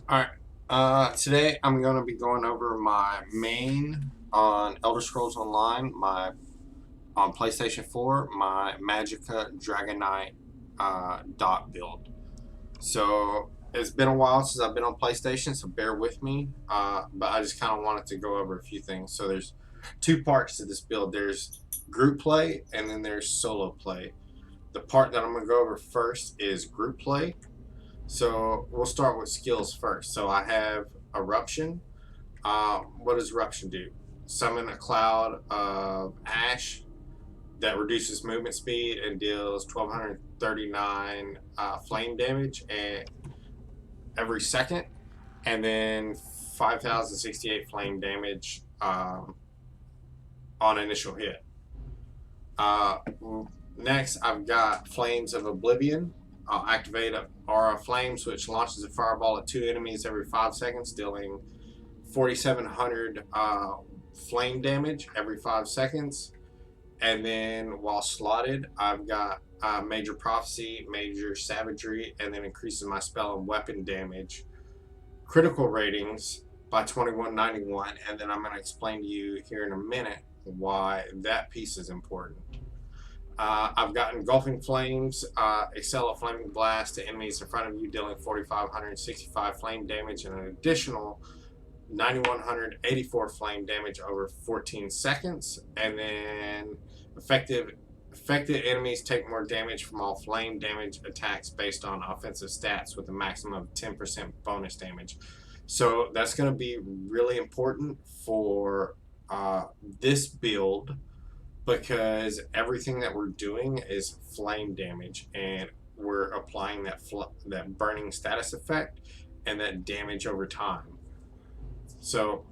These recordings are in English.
Alright, today I'm going to be going over my main on Elder Scrolls Online, my on PlayStation 4, my Magicka Dragonknight dot build. So it's been a while since I've been on PlayStation, so bear with me. But I just kind of wanted to go over a few things. So there's two parts to this build. There's group play and then there's solo play. The part that I'm going to go over first is group play. So we'll start with skills first. So I have Eruption. What does Eruption do? Summon a cloud of ash that reduces movement speed and deals 1239 flame damage every second, and then 5068 flame damage on initial hit. Uh, Next, I've got Flames of Oblivion. I'll activate a Aura Flames, which launches a fireball at two enemies every 5 seconds, dealing 4,700 flame damage every 5 seconds. And then while slotted, I've got Major Prophecy, Major Savagery, and then increases my spell and weapon damage critical ratings by 2191. And then I'm going to explain to you here in a minute why that piece is important. I've got Engulfing Flames, excel a Flaming Blast to enemies in front of you, dealing 4,565 flame damage and an additional 9,184 flame damage over 14 seconds. And then affected enemies take more damage from all flame damage attacks based on offensive stats with a maximum of 10% bonus damage. So that's going to be really important for this build, because everything that we're doing is flame damage, and we're applying that burning status effect and that damage over time. So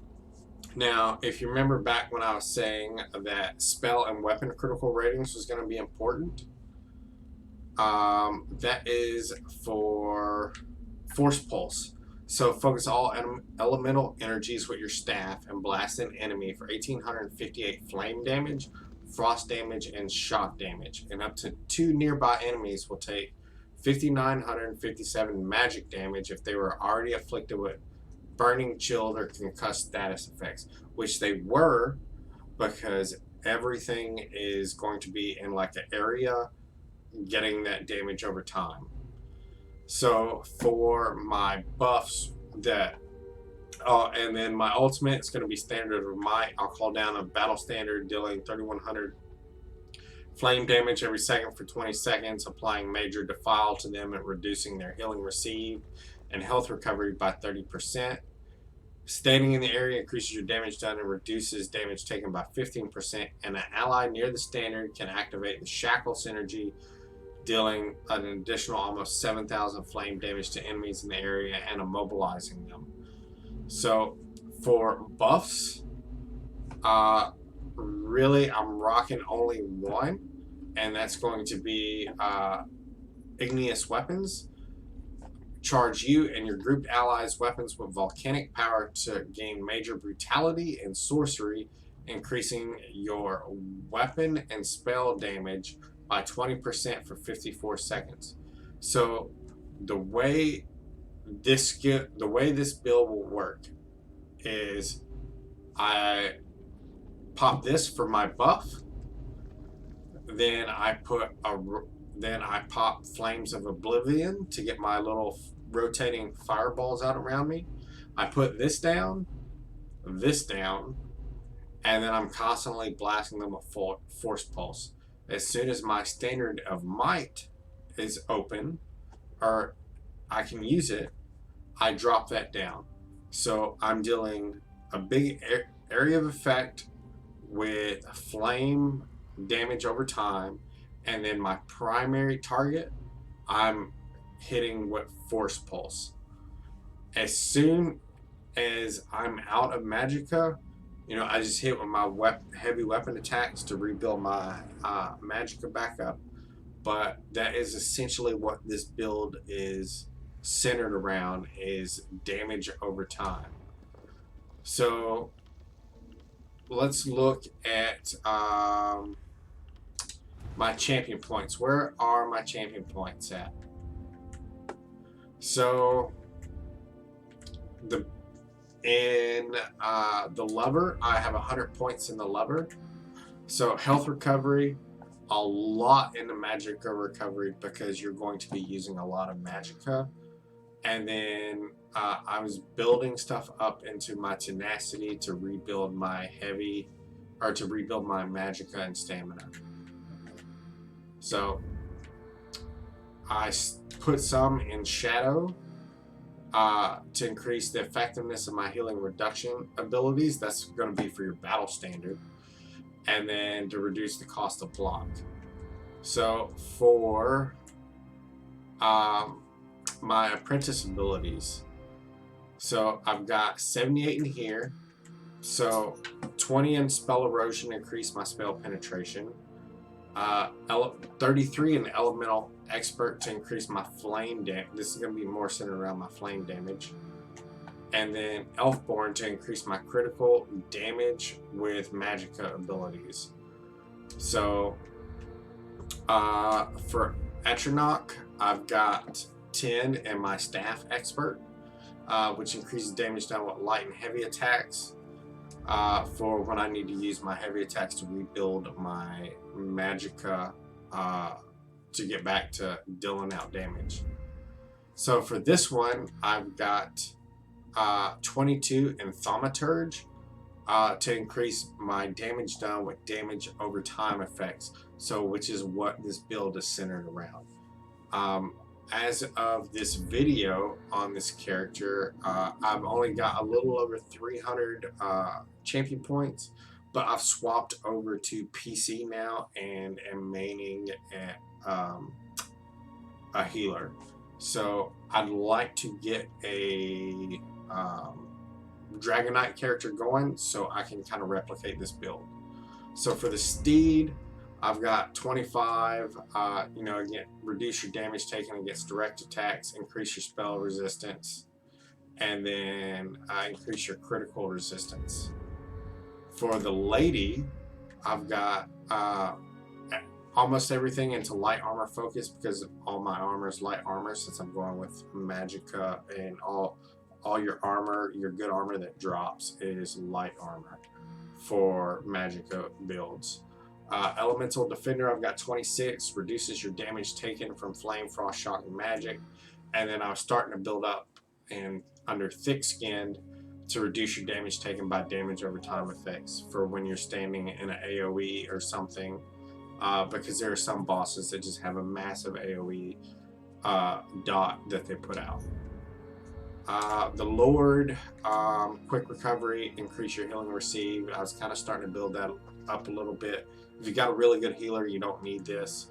now, if you remember back when I was saying that spell and weapon critical ratings was going to be important, that is for Force Pulse. So focus all elemental energies with your staff and blast an enemy for 1,858 flame damage, frost damage, and shock damage. And up to two nearby enemies will take 5,957 magic damage if they were already afflicted with burning, chilled, or concussed status effects, which they were, because everything is going to be in like an area getting that damage over time. So for my buffs, that and then my ultimate is going to be Standard of Might. I'll call down a battle standard dealing 3,100 flame damage every second for 20 seconds, applying Major Defile to them and reducing their healing received and health recovery by 30%. Standing in the area increases your damage done and reduces damage taken by 15%, and an ally near the standard can activate the Shackle synergy, dealing an additional almost 7,000 flame damage to enemies in the area and immobilizing them. So for buffs, really I'm rocking only one, and that's going to be Igneous Weapons. Charge you and your grouped allies' weapons with volcanic power to gain major brutality and sorcery, increasing your weapon and spell damage by 20% for 54 seconds. So the way this build will work is I pop this for my buff, then I pop Flames of Oblivion to get my little rotating fireballs out around me. I put this down, and then I'm constantly blasting them with Force Pulse. As soon as my Standard of Might is open, or I can use it, I drop that down. So I'm dealing a big area of effect with flame damage over time, and then my primary target I'm hitting with Force Pulse. As soon as I'm out of Magicka, I just hit with my heavy weapon attacks to rebuild my Magicka back up. But that is essentially what this build is centered around, is damage over time. So let's look at my champion points. Where are my champion points at? So the in the lever, I have 100 points in the lever. So health recovery, a lot in the Magicka recovery because you're going to be using a lot of Magicka. And then I was building stuff up into my tenacity to rebuild my heavy, or to rebuild my Magicka and stamina. So I put some in shadow to increase the effectiveness of my healing reduction abilities. That's going to be for your battle standard. And then to reduce the cost of block. So for my apprentice abilities, so I've got 78 in here. So 20 in spell erosion, increase my spell penetration. 33 in elemental expert to increase my flame damage. This is going to be more centered around my flame damage. And then Elfborn to increase my critical damage with Magicka abilities. So for Atronach, I've got 10 in my staff expert, which increases damage done with light and heavy attacks. For when I need to use my heavy attacks to rebuild my Magicka to get back to dealing out damage. So for this one, I've got 22 in Thaumaturge to increase my damage done with damage over time effects. So which is what this build is centered around. As of this video on this character, I've only got a little over 300 champion points, but I've swapped over to PC now and am maining at a healer. So I'd like to get a Dragonknight character going so I can kind of replicate this build. So for the steed, I've got 25, again, reduce your damage taken against direct attacks, increase your spell resistance, and then increase your critical resistance. For the lady, I've got almost everything into light armor focus because all my armor is light armor since I'm going with Magicka, and all your armor, your good armor that drops is light armor for Magicka builds. Elemental Defender, I've got 26, reduces your damage taken from Flame, Frost, Shock, and Magic. And then I was starting to build up and under Thick Skinned to reduce your damage taken by damage over time effects for when you're standing in an AoE or something. Because there are some bosses that just have a massive AoE dot that they put out. The Lord, quick recovery, increase your healing received. I was kind of starting to build that up a little bit. If you got a really good healer, you don't need this.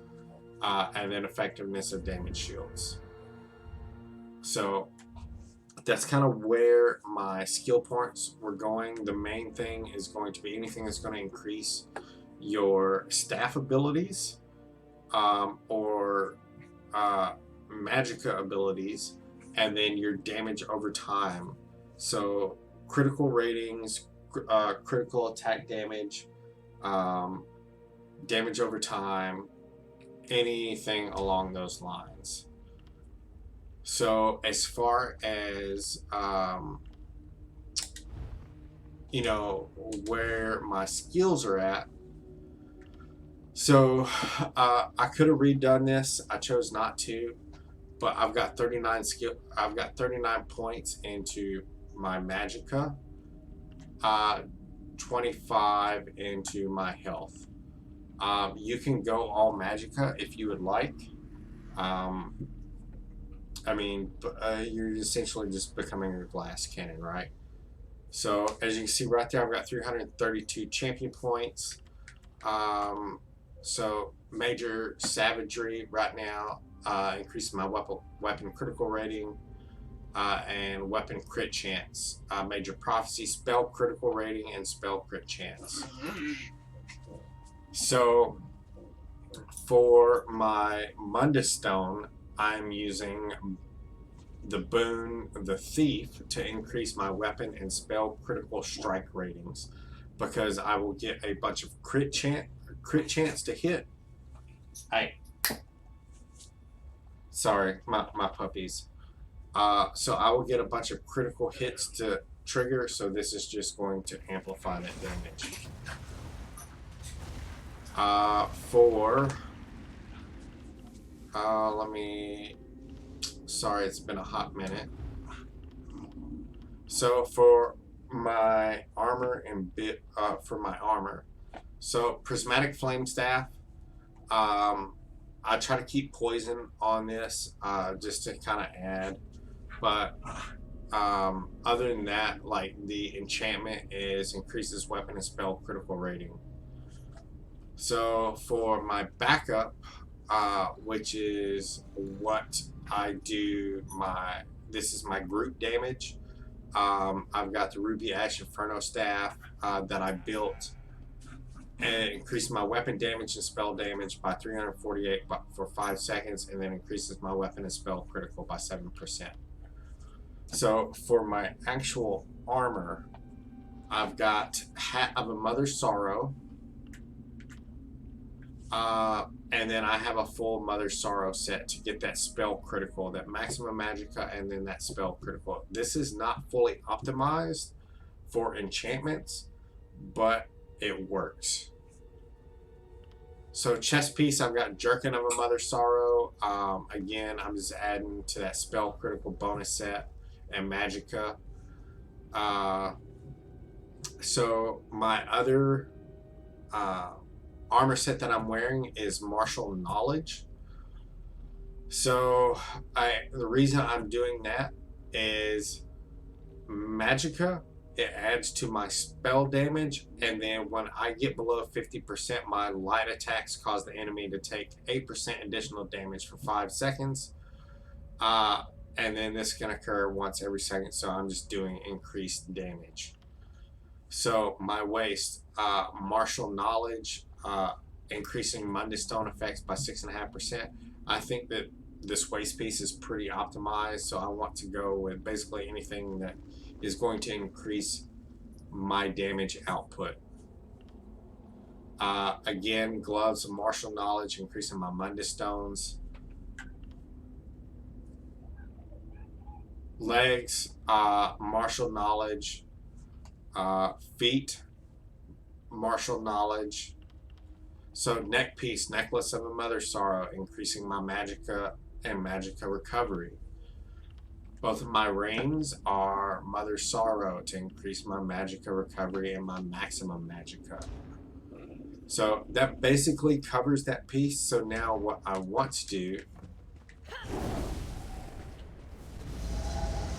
And then effectiveness of damage shields. So that's kind of where my skill points were going. The main thing is going to be anything that's going to increase your staff abilities or Magicka abilities, and then your damage over time. So critical ratings, critical attack damage, damage over time, anything along those lines. So as far as where my skills are at, so I could have redone this. I chose not to, but I've got 39 points into my Magicka, 25 into my health. You can go all Magicka if you would like. You're essentially just becoming a glass cannon, right? So as you can see right there, I've got 332 champion points. So major savagery right now, increasing my weapon critical rating, and weapon crit chance. Major prophecy, spell critical rating, and spell crit chance. So for my Mundus Stone, I'm using the boon, the Thief, to increase my weapon and spell critical strike ratings, because I will get a bunch of crit chance to hit. Sorry, my puppies. So I will get a bunch of critical hits to trigger, so this is just going to amplify that damage. Let me, sorry, it's been a hot minute. So for my armor and so prismatic flame staff, I try to keep poison on this, just to kind of add, but other than that, like the enchantment is increases weapon and spell critical rating. So for my backup, which is what I do, this is my group damage. I've got the Ruby Ash Inferno staff that I built, and it increases my weapon damage and spell damage by 348 for 5 seconds, and then increases my weapon and spell critical by 7%. So for my actual armor, I've got Hat of a Mother's Sorrow, and then I have a full Mother's Sorrow set to get that spell critical, that maximum magicka, and then that spell critical. This is not fully optimized for enchantments, but it works. So chest piece, I've got Jerkin of a Mother's Sorrow. Again, I'm just adding to that spell critical bonus set and magicka. So my other armor set that I'm wearing is Martial Knowledge. So the reason I'm doing that is magicka, it adds to my spell damage, and then when I get below 50%, my light attacks cause the enemy to take 8% additional damage for 5 seconds. And then this can occur once every second, so I'm just doing increased damage. So my waist, Martial Knowledge, increasing Mundus Stone effects by 6.5%. I think that this waist piece is pretty optimized, so I want to go with basically anything that is going to increase my damage output. Again, gloves of Martial Knowledge, increasing my Mundus Stones. Legs, Martial Knowledge. Feet, Martial Knowledge. So neck piece, Necklace of a Mother's Sorrow, increasing my magicka and magicka recovery. Both of my rings are Mother's Sorrow to increase my magicka recovery and my maximum magicka. So that basically covers that piece. So now what I want to do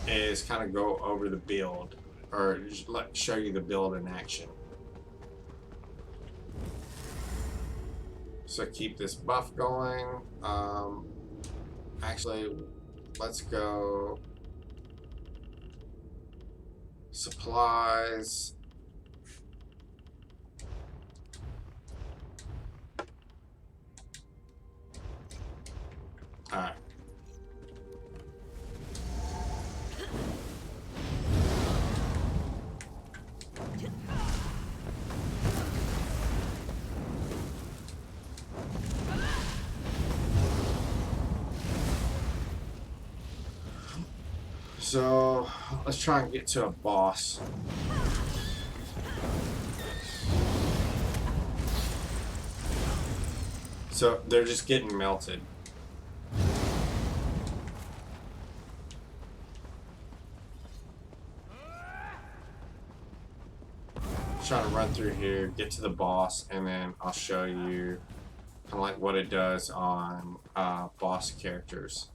is kind of go over the build, or just show you the build in action. So keep this buff going. Actually, let's go supplies. All right. So let's try and get to a boss. So they're just getting melted. Trying to run through here, get to the boss, and then I'll show you kind of like what it does on boss characters.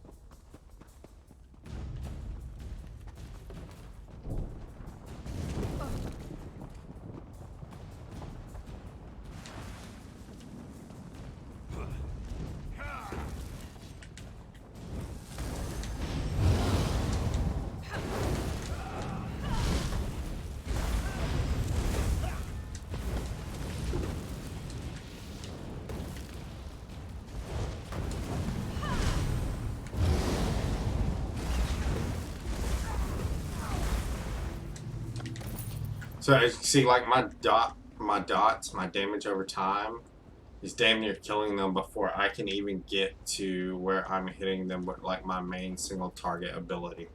So as you can see, like my dots, my damage over time He's damn near killing them before I can even get to where I'm hitting them with like my main single target ability.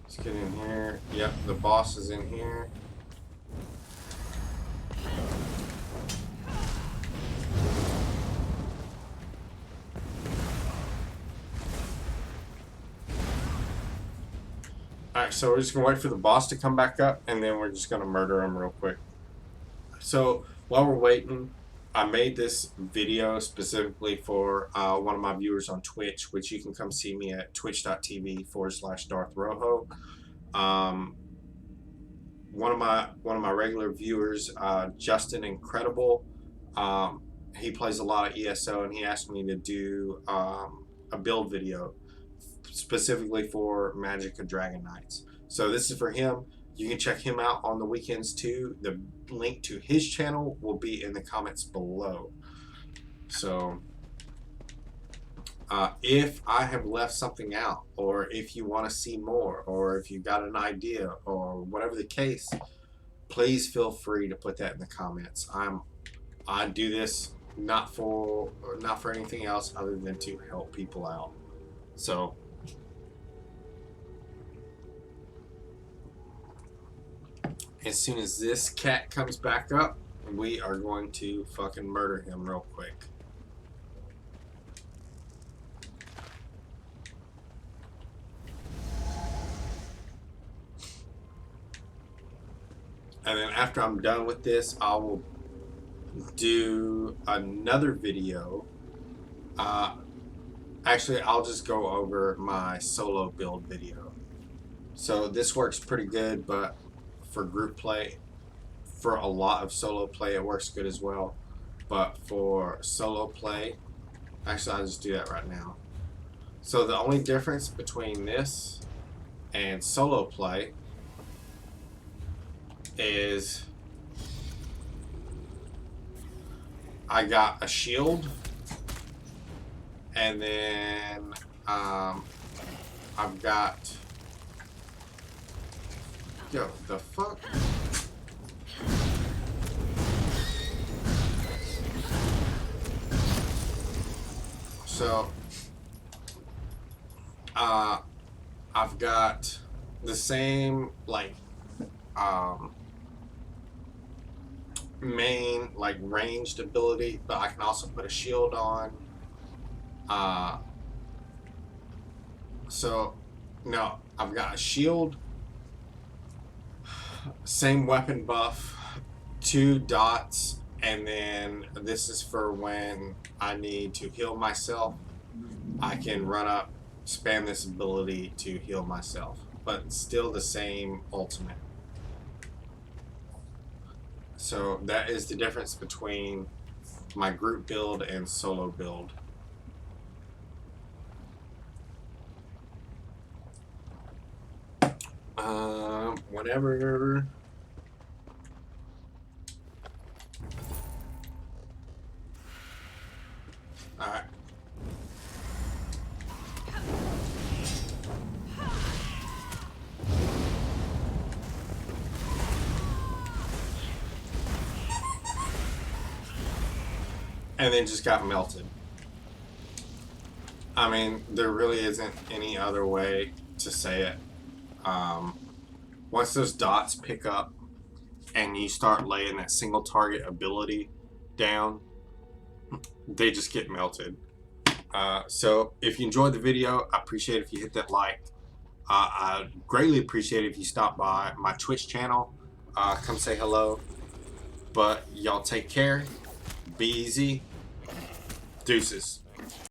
Let's get in here. Yep, the boss is in here. Alright, so we're just going to wait for the boss to come back up, and then we're just going to murder him real quick. So, while we're waiting, I made this video specifically for one of my viewers on Twitch, which you can come see me at twitch.tv/DarthRojo. One of my regular viewers, Justin Incredible, he plays a lot of ESO, and he asked me to do a build video specifically for Magicka Dragonknights. So this is for him. You can check him out on the weekends too. The link to his channel will be in the comments below. So if I have left something out, or if you want to see more, or if you got an idea, or whatever the case, please feel free to put that in the comments. I do this not for anything else other than to help people out. So as soon as this cat comes back up, we are going to fucking murder him real quick. And then after I'm done with this, I will do another video. Actually, I'll just go over my solo build video. So this works pretty good, but for group play, for a lot of solo play, it works good as well. But for solo play, actually, I'll just do that right now. So the only difference between this and solo play is I got a shield, and then I've got, yo, the fuck? So I've got the same like main like ranged ability, but I can also put a shield on. So no, I've got a shield, same weapon buff, 2 dots, and then this is for when I need to heal myself. I can run up, spam this ability to heal myself, but still the same ultimate. So that is the difference between my group build and solo build. Whenever. Alright. And then just got melted. I mean, there really isn't any other way to say it. Once those dots pick up and you start laying that single target ability down, they just get melted. So if you enjoyed the video, I appreciate it if you hit that like. I greatly appreciate it if you stop by my Twitch channel. Come say hello. But y'all take care. Be easy. Deuces.